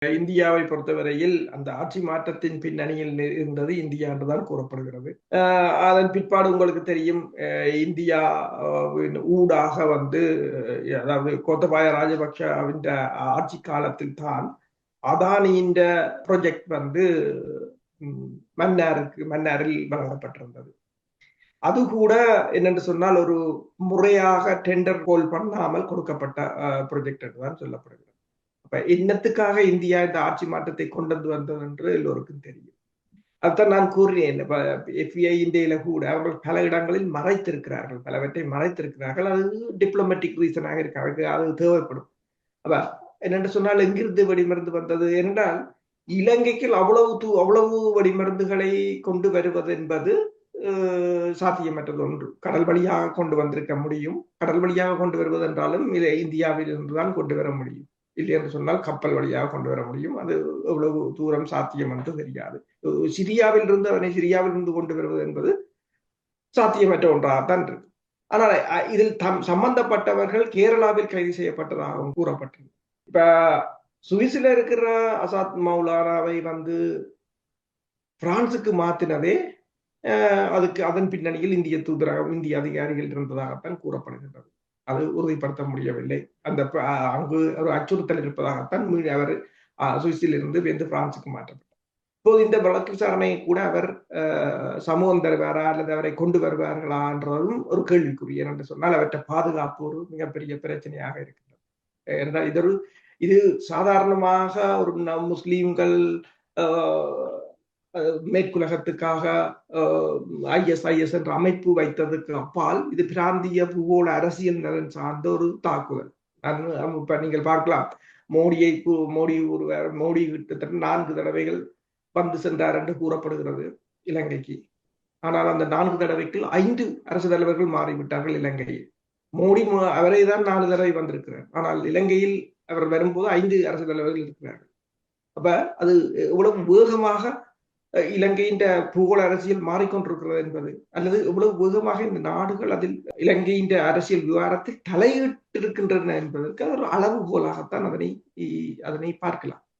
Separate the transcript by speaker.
Speaker 1: இந்தியாவை பொறுத்தவரையில் அந்த ஆட்சி மாற்றத்தின் பின்னணியில் இருந்தது இந்தியா என்றுதான் கூறப்படுகிறது. அதன் பிற்பாடு உங்களுக்கு தெரியும், இந்தியா ஊடாக அதாவது கோத்தபாய ராஜபக்ஷவின் ஆட்சி காலத்தில் தான் அதானியின் ப்ரொஜெக்ட் மன்னாரில் வழங்கப்பட்டிருந்தது. அது கூட என்னென்று சொன்னால் ஒரு முறையாக டெண்டர் கோல் பண்ணாமல் கொடுக்கப்பட்ட ப்ரொஜெக்ட் என்றுதான் சொல்லப்படுகிறது. அப்ப என்னத்துக்காக இந்தியா இந்த ஆட்சி மாற்றத்தை கொண்டு வந்தது என்று எல்லோருக்கும் தெரியும். அதுதான் நான் கூறினேன். எஃபிஐ இந்தியில கூட அவர்கள் பல இடங்களில் மறைத்திருக்கிறார்கள், பலவற்றை மறைத்திருக்கிறார்கள். அது டிப்ளமேட்டிக் ரீசனாக இருக்க அது தேவைப்படும். அப்ப என்னென்று சொன்னால் எங்கிருந்து வெடிமருந்து வந்தது என்றால், இலங்கைக்கு அவ்வளவு வெடிமருந்துகளை கொண்டு வருவது என்பது சாத்தியமற்றது ஒன்று. கடல் வழியாக கொண்டு வந்திருக்க முடியும். கடல் வழியாக கொண்டு வருவது என்றாலும் இந்தியாவில் இருந்துதான் கொண்டு வர முடியும். இல்லை என்று சொன்னால் கப்பல் வழியாக கொண்டு வர முடியும். அது எவ்வளவு தூரம் சாத்தியம் என்று தெரியாது. சிரியாவில் இருந்து கொண்டு வருவது என்பது சாத்தியமற்ற ஒன்றாகத்தான் இருக்கு. ஆனால் இதில் சம்பந்தப்பட்டவர்கள் கேரளாவில் கைது செய்யப்பட்டதாகவும் கூறப்பட்டது. இப்ப சுவிஸ்ல இருக்கிற அசாத் மௌலானாவை பிரான்சுக்கு மாத்தினதே அதுக்கு அதன் பின்னணியில் இந்திய அதிகாரிகள் இருந்ததாகத்தான் கூறப்படுகின்றது. அது உறுதிப்படுத்த முடியவில்லை. அங்கு ஒரு அச்சுறுத்தல் இருப்பதாகத்தான் அவர் சுவிஸில் இருந்து பிரான்சுக்கு மாற்றப்பட்டார். இப்போது இந்த வழக்கு விசாரணையை கூட அவர் சமூகம் தருவாரா அல்லது அவரை கொண்டு வருவார்களா என்றதும் ஒரு கேள்விக்குரிய. என்று சொன்னால் அவற்றை பாதுகாப்பு ஒரு மிகப்பெரிய பிரச்சனையாக இருக்கின்றது. இது சாதாரணமாக ஒரு முஸ்லீம்கள் மேற்குலகத்துக்காக ISIS என்ற அமைப்பு வைத்ததுக்கு அப்பால் இது பிராந்திய பூகோள அரசியல் நலன் சார்ந்த ஒரு தாக்குதல். இப்ப நீங்கள் பார்க்கலாம், மோடி கிட்டத்தட்ட 4 தடவைகள் சென்றார் என்று கூறப்படுகிறது இலங்கைக்கு. ஆனால் அந்த 4 தடவைக்கு 5 அரசு தலைவர்கள் மாறிவிட்டார்கள் இலங்கையில். மோடி அவரை தான் 4 தடவை வந்திருக்கிறார். ஆனால் இலங்கையில் அவர் வரும்போது 5 அரசு தலைவர்கள் இருக்கிறார்கள். அப்ப அது எவ்வளவு வேகமாக இலங்கையின் பூகோள அரசியல் மாறிக்கொண்டிருக்கிறது என்பது, அல்லது எவ்வளவு வேகமாக இந்த நாடுகள் அதில் இலங்கையின் அரசியல் விவகாரத்தில் தலையிட்டிருக்கின்றன என்பதற்கு ஒரு அளவுகோலாகத்தான் அதனை பார்க்கலாம்.